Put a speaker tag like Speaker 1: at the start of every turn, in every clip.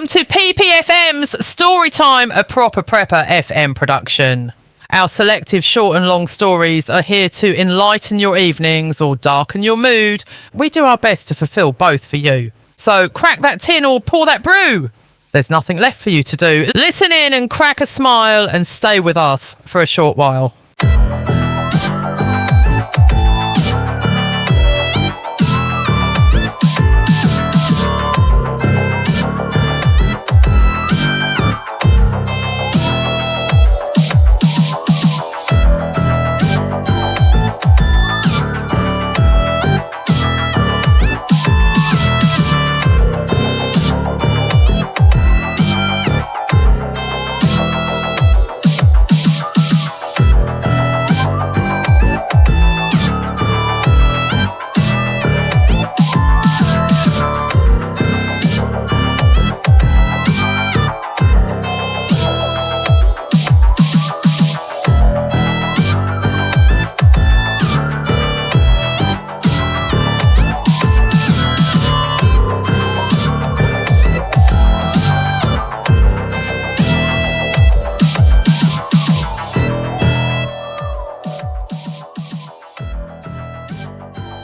Speaker 1: Welcome to PPFM's Storytime, a proper prepper FM production. Our selective short and long stories are here to enlighten your evenings or darken your mood. We do our best to fulfill both for you. So crack that tin or pour that brew. There's nothing left for you to do. Listen in and crack a smile and stay with us for a short while.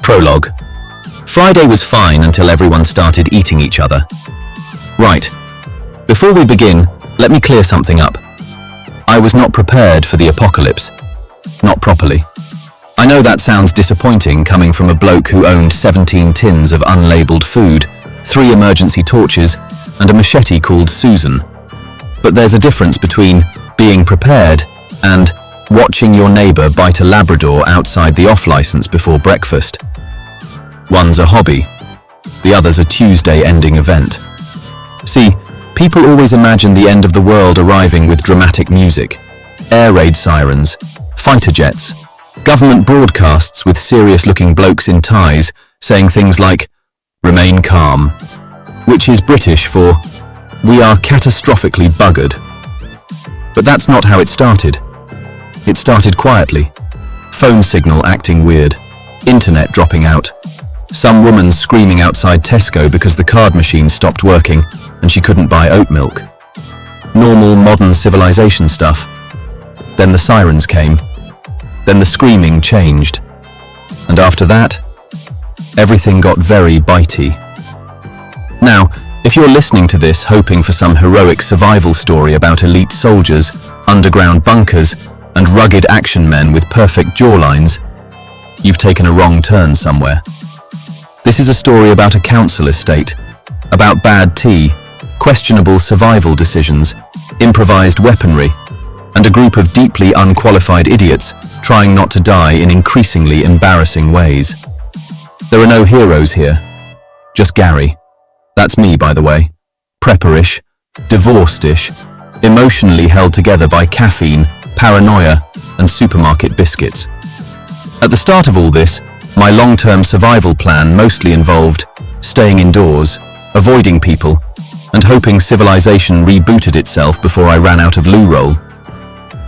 Speaker 2: Prologue. Friday was fine until everyone started eating each other. Right. Before we begin, let me clear something up. I was not prepared for the apocalypse. Not properly. I know that sounds disappointing coming from a bloke who owned 17 tins of unlabeled food, 3 emergency torches, and a machete called Susan. But there's a difference between being prepared and watching your neighbour bite a Labrador outside the off-licence before breakfast. One's a hobby, the other's a Tuesday-ending event. See, people always imagine the end of the world arriving with dramatic music, air raid sirens, fighter jets, government broadcasts with serious-looking blokes in ties saying things like, "Remain calm," which is British for, "We are catastrophically buggered." But that's not how it started. It started quietly. Phone signal acting weird. Internet dropping out. Some woman screaming outside Tesco because the card machine stopped working and she couldn't buy oat milk. Normal modern civilization stuff. Then the sirens came. Then the screaming changed. And after that, everything got very bitey. Now, if you're listening to this hoping for some heroic survival story about elite soldiers, underground bunkers, and rugged action men with perfect jawlines, you've taken a wrong turn somewhere. This is a story about a council estate, about bad tea, questionable survival decisions, improvised weaponry, and a group of deeply unqualified idiots trying not to die in increasingly embarrassing ways. There are no heroes here, just Gary. That's me, by the way. Prepperish, divorced-ish, emotionally held together by caffeine, paranoia, and supermarket biscuits. At the start of all this, my long-term survival plan mostly involved staying indoors, avoiding people, and hoping civilization rebooted itself before I ran out of loo roll.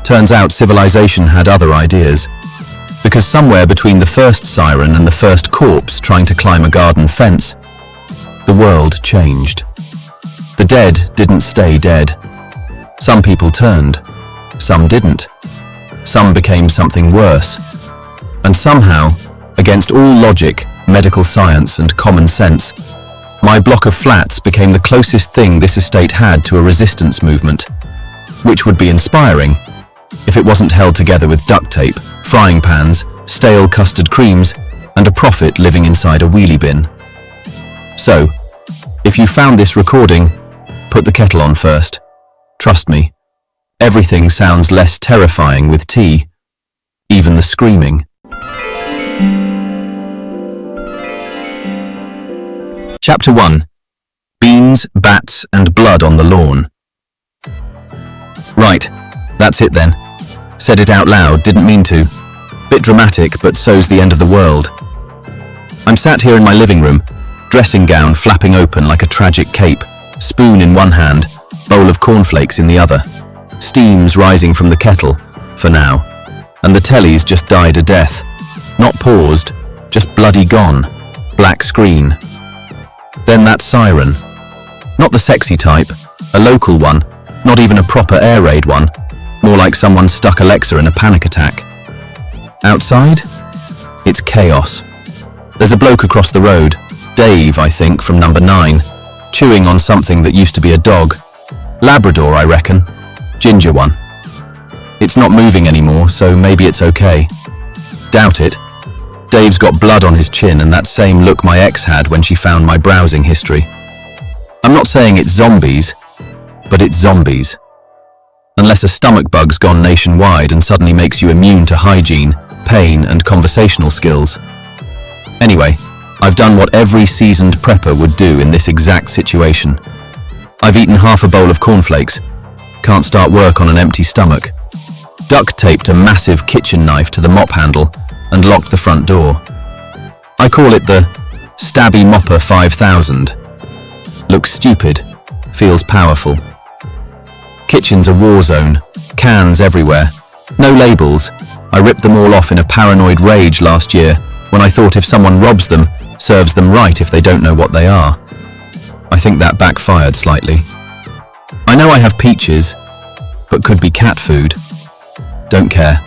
Speaker 2: Turns out civilization had other ideas, because somewhere between the first siren and the first corpse trying to climb a garden fence, the world changed. The dead didn't stay dead. Some people turned. Some didn't. Some became something worse. And somehow, against all logic, medical science, and common sense, my block of flats became the closest thing this estate had to a resistance movement, which would be inspiring if it wasn't held together with duct tape, frying pans, stale custard creams, and a prophet living inside a wheelie bin. So, if you found this recording, put the kettle on first. Trust me, everything sounds less terrifying with tea, even the screaming. Chapter 1. Beans, bats, and blood on the lawn. Right, that's it then. Said it out loud, didn't mean to. Bit dramatic, but so's the end of the world. I'm sat here in my living room, dressing gown flapping open like a tragic cape, spoon in one hand, bowl of cornflakes in the other. Steam's rising from the kettle, for now, and the telly's just died a death. Not paused, just bloody gone. Black screen. Then that siren. Not the sexy type, A local one, not even a proper air raid one, more like someone stuck Alexa in a panic attack. Outside? It's chaos. There's a bloke across the road, Dave, I think, from number 9, chewing on something that used to be a dog. Labrador, I reckon. Ginger one. It's not moving anymore, so maybe it's okay. Doubt it. Dave's got blood on his chin and that same look my ex had when she found my browsing history. I'm not saying it's zombies, but it's zombies. Unless a stomach bug's gone nationwide and suddenly makes you immune to hygiene, pain, and conversational skills. Anyway, I've done what every seasoned prepper would do in this exact situation. I've eaten half a bowl of cornflakes, can't start work on an empty stomach, duct taped a massive kitchen knife to the mop handle and locked the front door. I call it the Stabby Mopper 5000. Looks stupid, feels powerful. Kitchen's a war zone, cans everywhere, no labels. I ripped them all off in a paranoid rage last year when I thought if someone robs them, serves them right if they don't know what they are. I think that backfired slightly. I know I have peaches, but could be cat food. Don't care.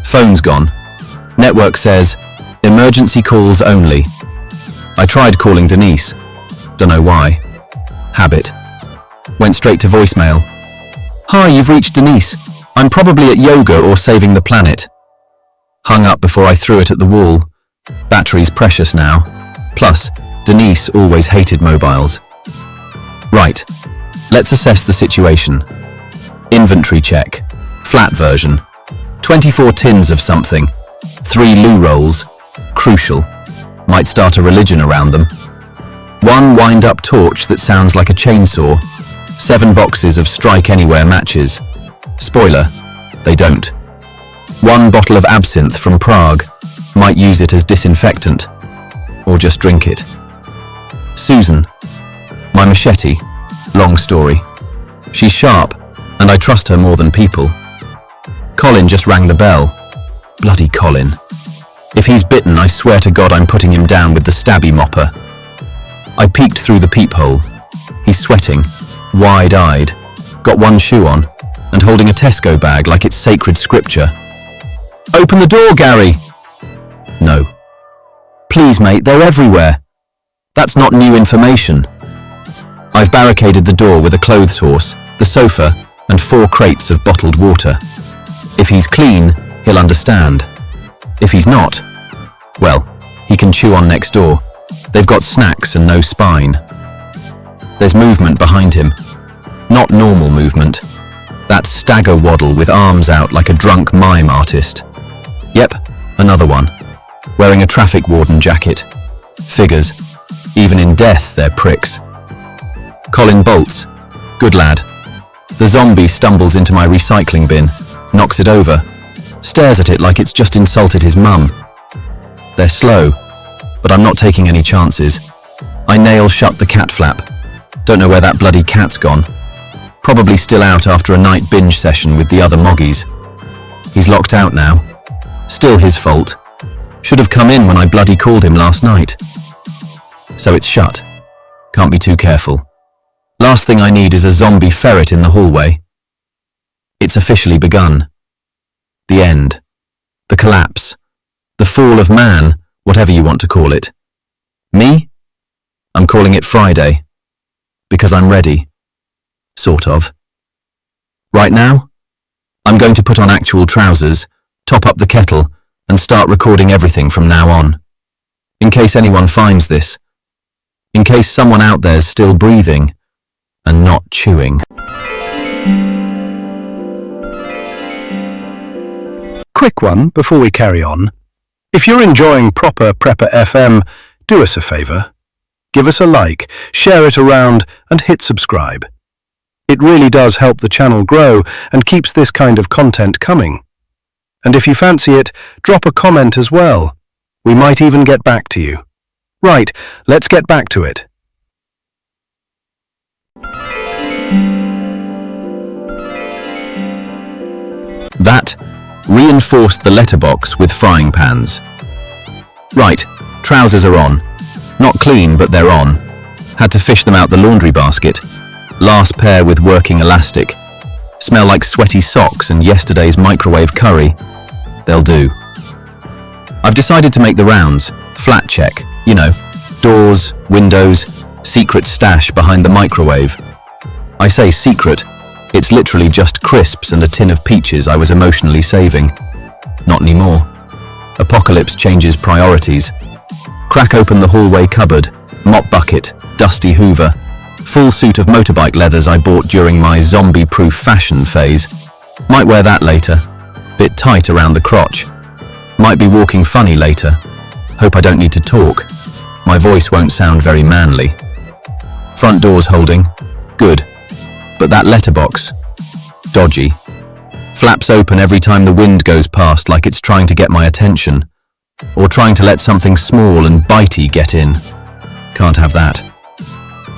Speaker 2: Phone's gone. Network says, emergency calls only. I tried calling Denise. Dunno why. Habit. Went straight to voicemail. Hi, you've reached Denise. I'm probably at yoga or saving the planet. Hung up before I threw it at the wall. Battery's precious now. Plus, Denise always hated mobiles. Right, let's assess the situation. Inventory check. Flat version. 24 tins of something. 3 loo rolls. Crucial. Might start a religion around them. 1 wind-up torch that sounds like a chainsaw. 7 boxes of Strike Anywhere matches. Spoiler, they don't. 1 bottle of absinthe from Prague. Might use it as disinfectant. Or just drink it. Susan. My machete. Long story. She's sharp, and I trust her more than people. Colin just rang the bell. Bloody Colin. If he's bitten, I swear to God I'm putting him down with the stabby mopper. I peeked through the peephole. He's sweating, wide-eyed, got 1 shoe on, and holding a Tesco bag like it's sacred scripture. Open the door, Gary! No. Please, mate, they're everywhere. That's not new information. I've barricaded the door with a clothes horse, the sofa, and 4 crates of bottled water. If he's clean, he'll understand. If he's not, well, he can chew on next door. They've got snacks and no spine. There's movement behind him. Not normal movement. That stagger waddle with arms out like a drunk mime artist. Yep, another one. Wearing a traffic warden jacket. Figures. Even in death, they're pricks. Colin bolts. Good lad. The zombie stumbles into my recycling bin, knocks it over, stares at it like it's just insulted his mum. They're slow, but I'm not taking any chances. I nail shut the cat flap. Don't know where that bloody cat's gone. Probably still out after a night binge session with the other moggies. He's locked out now. Still his fault. Should have come in when I bloody called him last night. So it's shut. Can't be too careful. Last thing I need is a zombie ferret in the hallway. It's officially begun. The end. The collapse. The fall of man, whatever you want to call it. Me? I'm calling it Friday. Because I'm ready. Sort of. Right now? I'm going to put on actual trousers, top up the kettle, and start recording everything from now on. In case anyone finds this. In case someone out there's still breathing and not chewing.
Speaker 3: Quick one before we carry on. If you're enjoying proper Prepper FM, do us a favour. Give us a like, share it around, and hit subscribe. It really does help the channel grow and keeps this kind of content coming. And if you fancy it, drop a comment as well. We might even get back to you. Right, let's get back to it.
Speaker 2: That reinforced the letterbox with frying pans. Right, trousers are on. Not clean, but they're on. Had to fish them out the laundry basket. Last pair with working elastic. Smell like sweaty socks and yesterday's microwave curry. They'll do. I've decided to make the rounds. Flat check. You know, doors, windows, secret stash behind the microwave. I say secret. It's literally just crisps and a tin of peaches I was emotionally saving. Not anymore. Apocalypse changes priorities. Crack open the hallway cupboard, mop bucket, dusty hoover, full suit of motorbike leathers I bought during my zombie-proof fashion phase. Might wear that later. Bit tight around the crotch. Might be walking funny later. Hope I don't need to talk. My voice won't sound very manly. Front door's holding. Good. But that letterbox. Dodgy. Flaps open every time the wind goes past like it's trying to get my attention. Or trying to let something small and bitey get in. Can't have that.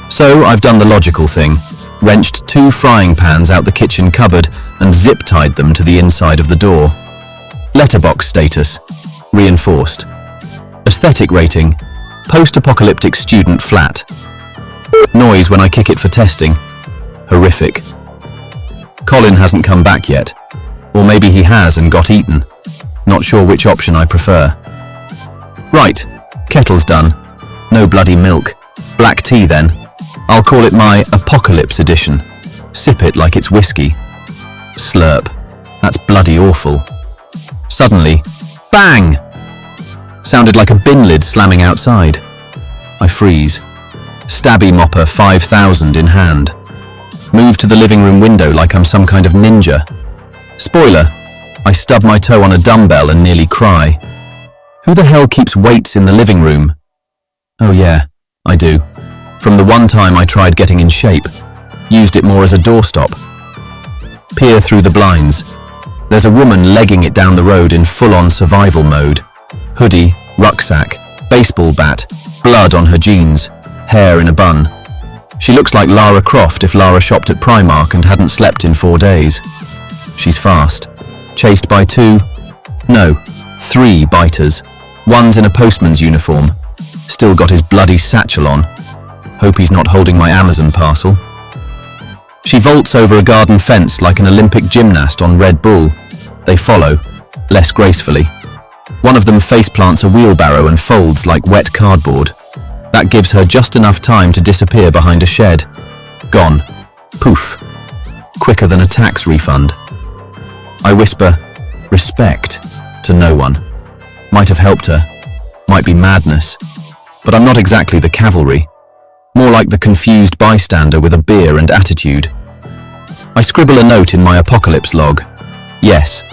Speaker 2: So I've done the logical thing. Wrenched 2 frying pans out the kitchen cupboard and zip-tied them to the inside of the door. Letterbox status. Reinforced. Aesthetic rating. Post-apocalyptic student flat. Noise when I kick it for testing. Horrific. Colin hasn't come back yet. Or maybe he has and got eaten. Not sure which option I prefer. Right, kettle's done. No bloody milk. Black tea then. I'll call it my Apocalypse edition. Sip it like it's whiskey. Slurp. That's bloody awful. Suddenly, bang! Sounded like a bin lid slamming outside. I freeze. Stabby mopper 5000 in hand. Move to the living room window like I'm some kind of ninja. Spoiler, I stub my toe on a dumbbell and nearly cry. Who the hell keeps weights in the living room? Oh yeah, I do. From the one time I tried getting in shape. Used it more as a doorstop. Peer through the blinds. There's a woman legging it down the road in full-on survival mode. Hoodie, rucksack, baseball bat, blood on her jeans, hair in a bun. She looks like Lara Croft if Lara shopped at Primark and hadn't slept in 4 days. She's fast. Chased by 2, no, 3 biters. One's in a postman's uniform. Still got his bloody satchel on. Hope he's not holding my Amazon parcel. She vaults over a garden fence like an Olympic gymnast on Red Bull. They follow, less gracefully. One of them faceplants a wheelbarrow and folds like wet cardboard. That gives her just enough time to disappear behind a shed. Gone. Poof. Quicker than a tax refund. I whisper, respect, to no one. Might have helped her. Might be madness. But I'm not exactly the cavalry. More like the confused bystander with a beer and attitude. I scribble a note in my apocalypse log. Yes,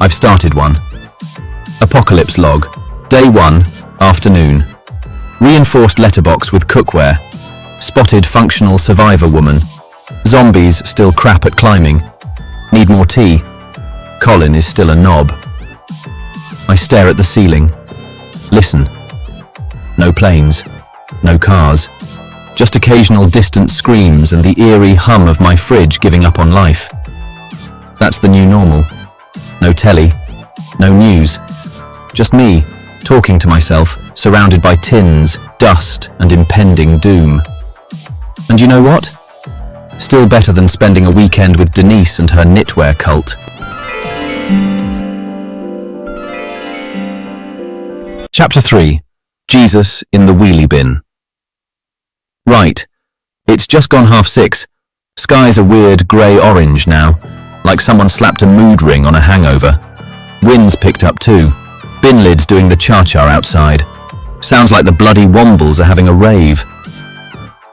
Speaker 2: I've started one. Apocalypse log. Day 1, afternoon. Reinforced letterbox with cookware. Spotted functional survivor woman. Zombies still crap at climbing. Need more tea. Colin is still a knob. I stare at the ceiling. Listen. No planes. No cars. Just occasional distant screams and the eerie hum of my fridge giving up on life. That's the new normal. No telly. No news. Just me, talking to myself, surrounded by tins, dust, and impending doom. And you know what? Still better than spending a weekend with Denise and her knitwear cult. Chapter 3. Jesus in the wheelie bin. Right. It's just gone 6:30. Sky's a weird grey-orange now, like someone slapped a mood ring on a hangover. Wind's picked up too. Bin lid's doing the cha-cha outside. Sounds like the bloody Wombles are having a rave.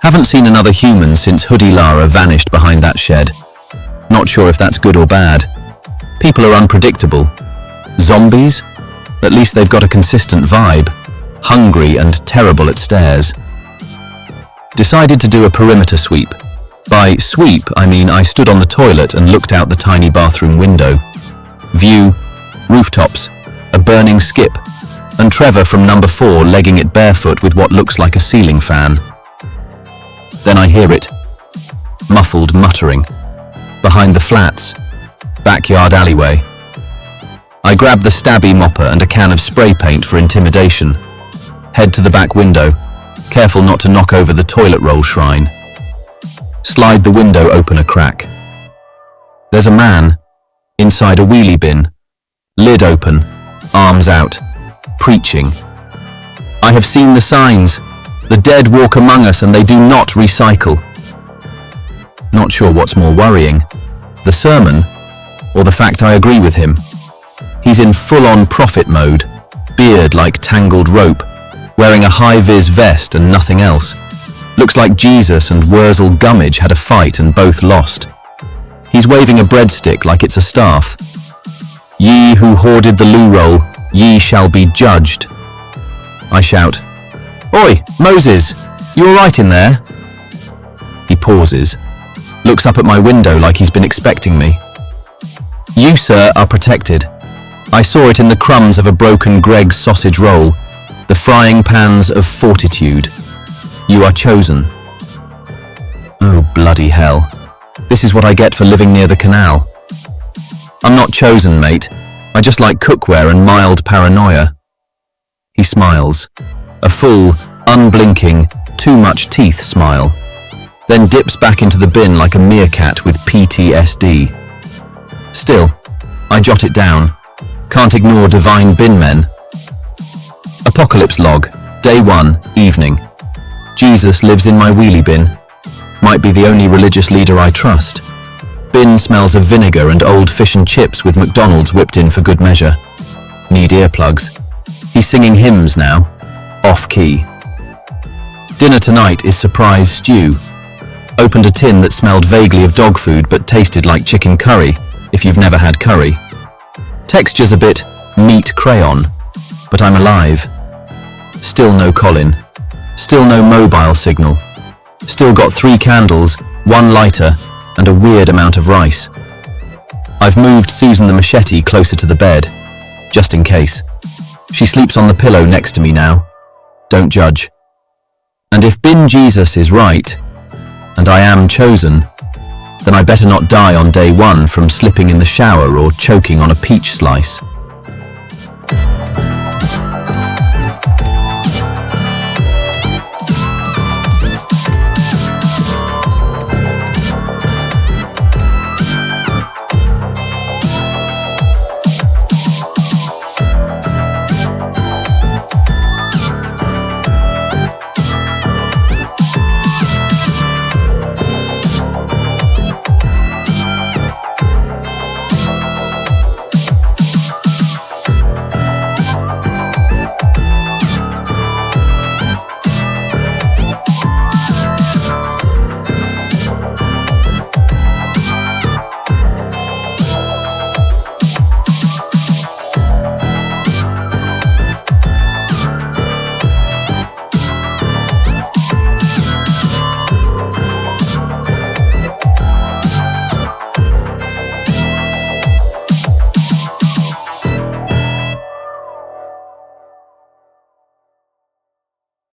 Speaker 2: Haven't seen another human since Hoodie Lara vanished behind that shed. Not sure if that's good or bad. People are unpredictable. Zombies? At least they've got a consistent vibe. Hungry and terrible at stairs. Decided to do a perimeter sweep. By sweep, I mean I stood on the toilet and looked out the tiny bathroom window. View, rooftops, a burning skip, and Trevor from number 4 legging it barefoot with what looks like a ceiling fan. Then I hear it. Muffled muttering. Behind the flats. Backyard alleyway. I grab the stabby mopper and a can of spray paint for intimidation. Head to the back window, careful not to knock over the toilet roll shrine. slide the window open a crack. There's a man, inside a wheelie bin, lid open, arms out, preaching. I have seen the signs. The dead walk among us and they do not recycle. Not sure what's more worrying, the sermon or the fact I agree with him. He's in full-on prophet mode, beard like tangled rope, wearing a high-vis vest and nothing else. Looks like Jesus and Wurzel Gummidge had a fight and both lost. He's waving a breadstick like it's a staff. Ye who hoarded the loo roll, ye shall be judged. I shout, Oi, Moses, you all right in there? He pauses, looks up at my window like he's been expecting me. You, sir, are protected. I saw it in the crumbs of a broken Greg's sausage roll, the frying pans of fortitude. You are chosen. Oh, bloody hell. This is what I get for living near the canal. I'm not chosen, mate. I just like cookware and mild paranoia. He smiles. A full, unblinking, too much teeth smile. Then dips back into the bin like a meerkat with PTSD. Still, I jot it down. Can't ignore divine bin men. Apocalypse log, day 1, evening. Jesus lives in my wheelie bin. Might be the only religious leader I trust. Bin smells of vinegar and old fish and chips with McDonald's whipped in for good measure. Need earplugs. He's singing hymns now. Off key. Dinner tonight is surprise stew. Opened a tin that smelled vaguely of dog food but tasted like chicken curry, if you've never had curry. Texture's a bit meat crayon, but I'm alive. Still no Colin. Still no mobile signal. Still got 3 candles, 1 lighter, and a weird amount of rice. I've moved Susan the machete closer to the bed, just in case. She sleeps on the pillow next to me now. Don't judge. And if Bin Jesus is right, and I am chosen, then I better not die on day 1 from slipping in the shower or choking on a peach slice.